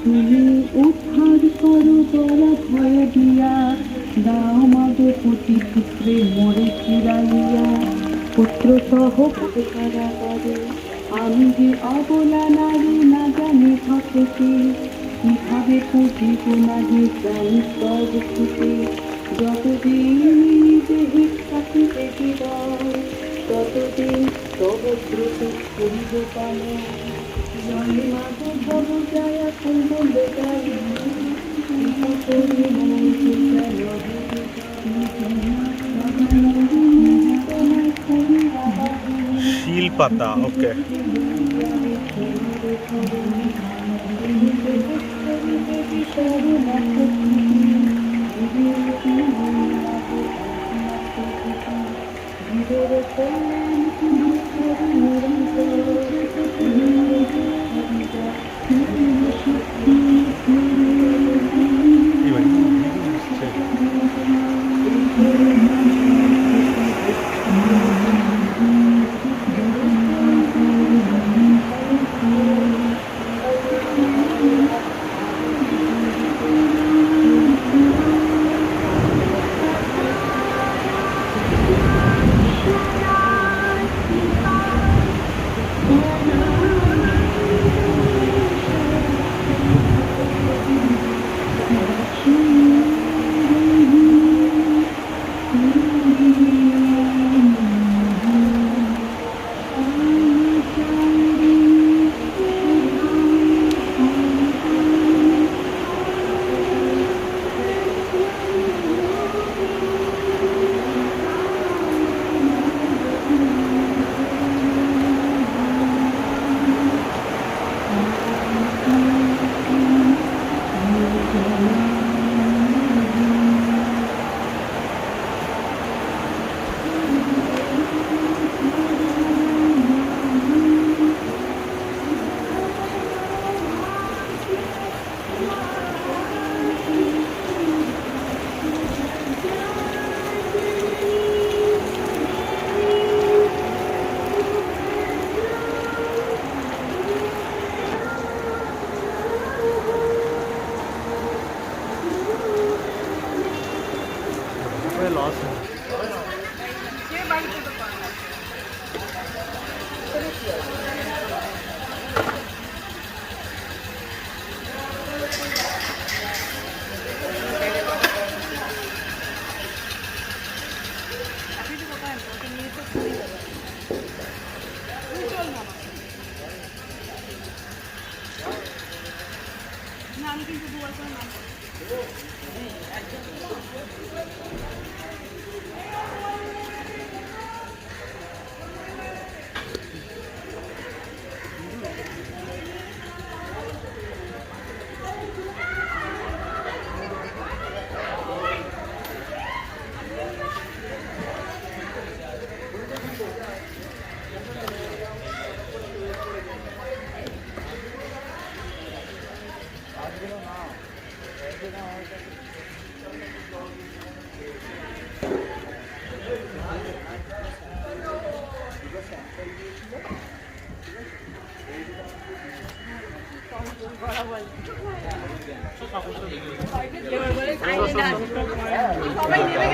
তুমি উদ্ধার করো তোরা ভয় দিয়া, দাও মাগে পুতি পুত্রে মরে ফিরাইয়া। পুত্র সহ কারা করে, আমি যে অবলা নারী না জানি থাকে কিভাবে পুজিব নাহি প্রাণ স্তব ছুটে। যতদিন দেহে থাকিবে হৃদয়, ততদিন তব দ্রুত করিব পালন। জয় মাধব বড় যায় করব বেকার, শিল পাতা, ওকে।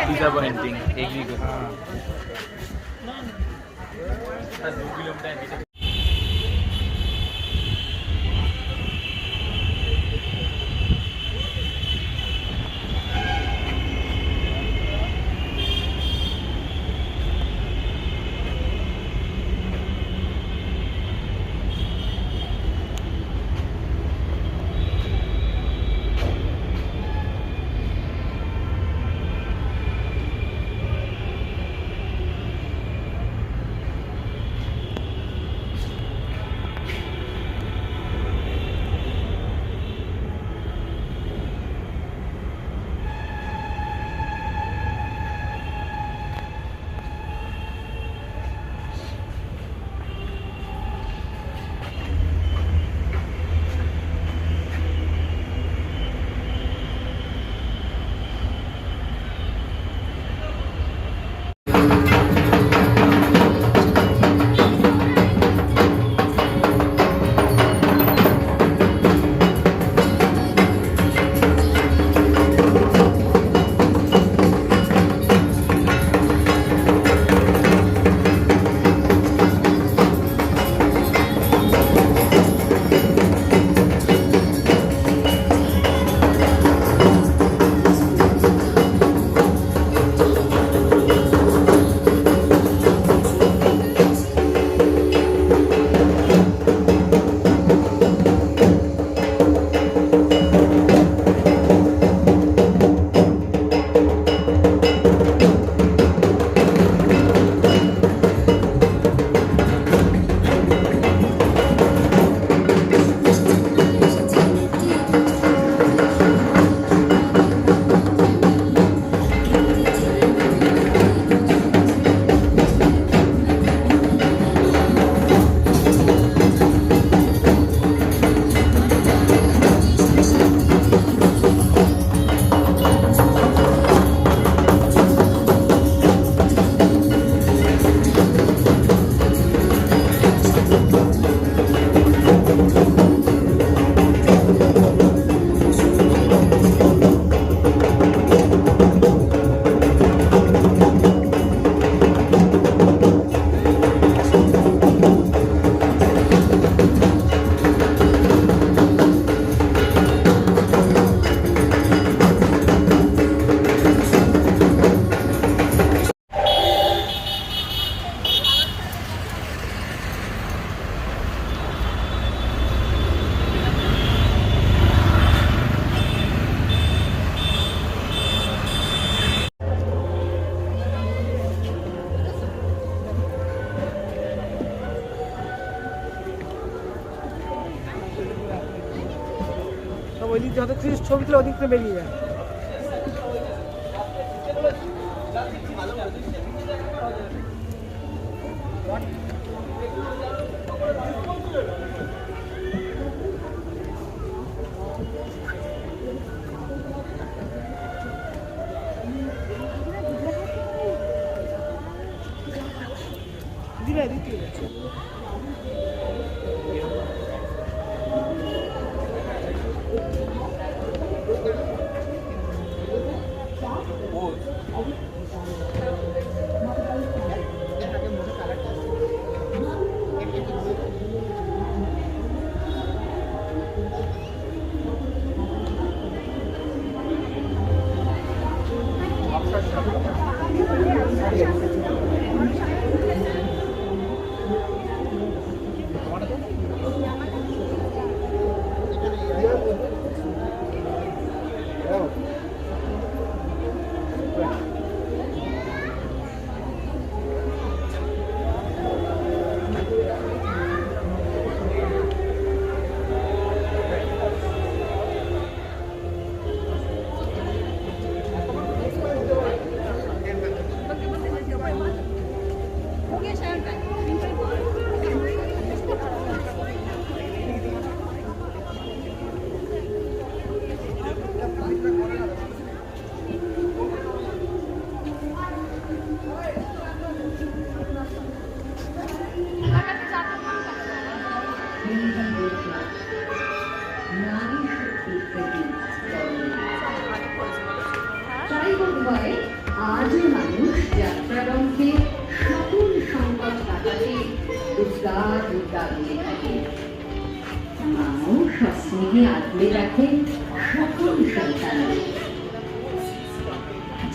Disappointing. ওদিক যত কিছু ছবি তুলে ওদিক থেকে বেরিয়ে যায়। দিবে দিতে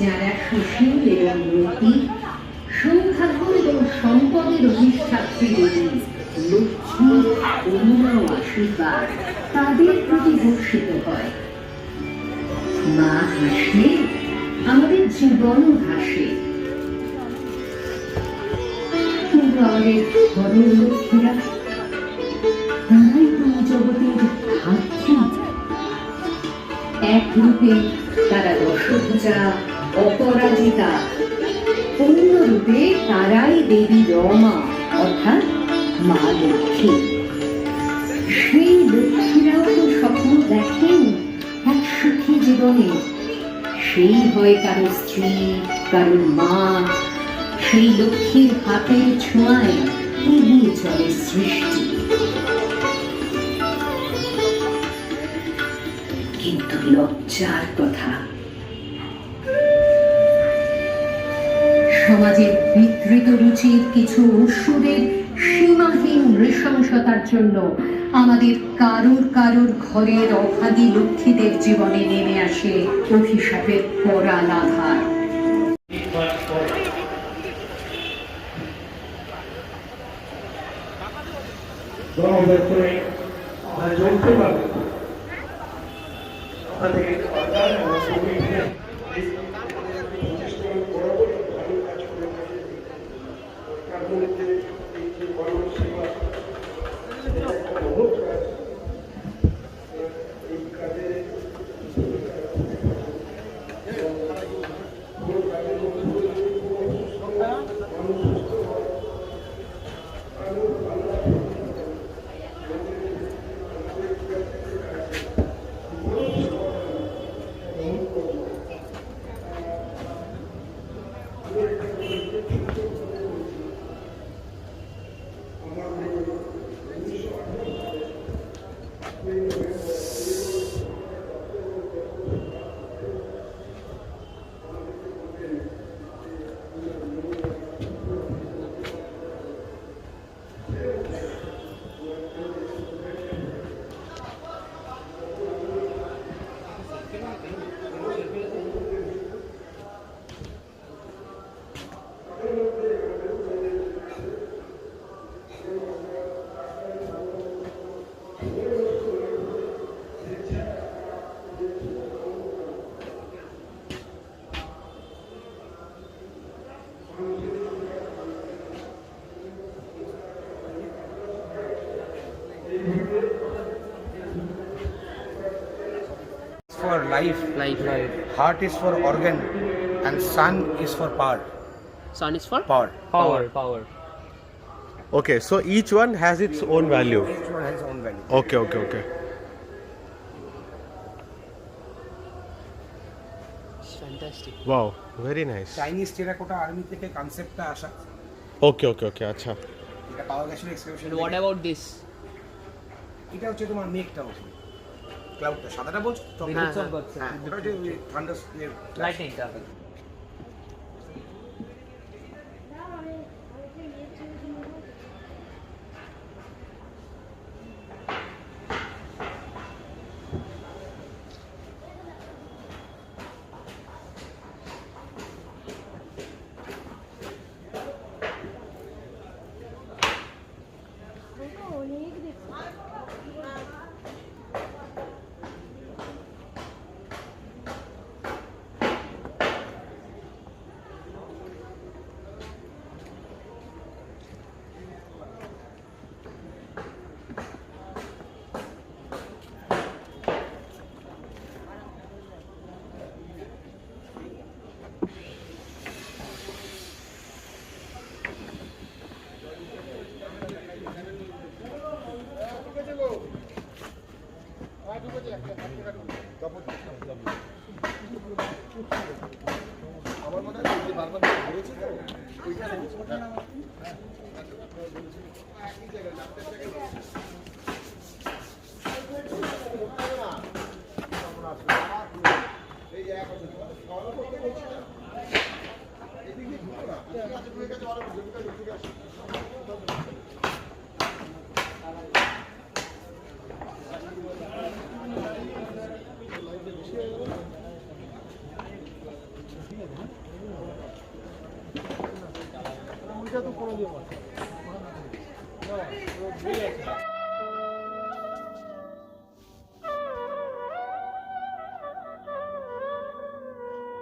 যারা সুশীল এবং নীতি সৌভাগ্য এবং সম্পদের অধিষ্ঠাত্রী দেবী লক্ষ্মী করুণা ও আশীর্বাদ তাদের প্রতি বর্ষিত হয়। মা হাসলে আমাদের জীবনও হাসে। কিন্তু আমাদের বড় লক্ষ্মীরা তারাই তো জগতের ধাত্রী। এক রূপে তারা দশভুজা, অপরাজিতা, অন্য রূপে তারাই দেবী রমা অর্থাৎ মা লক্ষ্মী। সেই লক্ষ্মীরাও তো স্বপ্ন দেখেন এক সুখী জীবনে। সেই হয় কারো স্ত্রী, কারো মা। সেই লক্ষ্মীর হাতের ছোঁয়ায় এগিয়ে চলে সৃষ্টি। কিন্তু লজ্জার কথা, সমাজের বিকৃত রুচির কিছু অসুরের সীমাহীন নৃশংসতার জন্য আমাদের কারোর কারোর ঘরের অভাগী লক্ষ্মীদের জীবনে নেমে আসে অভিশাপের করাল আধার। for life, Life. heart is for organ, and sun is for power. Sun is for Power. Power. Okay, so each one has its own value. Each one has its own value. Okay. It's fantastic. Wow, very nice. Chinese terracotta army থেকে কনসেপ্টটা আসা, Okay, আচ্ছা। এটা পাওয়া গেছিল excavation. And what about this? এটা হচ্ছে তোমার মেঘটা হচ্ছে ক্লাউডটা, সাদাটা বলছো তো? হ্যাঁ, হ্যাঁ, এটা হচ্ছে থান্ডার্স Lightning. ওইটা তো কোনো দিয়ে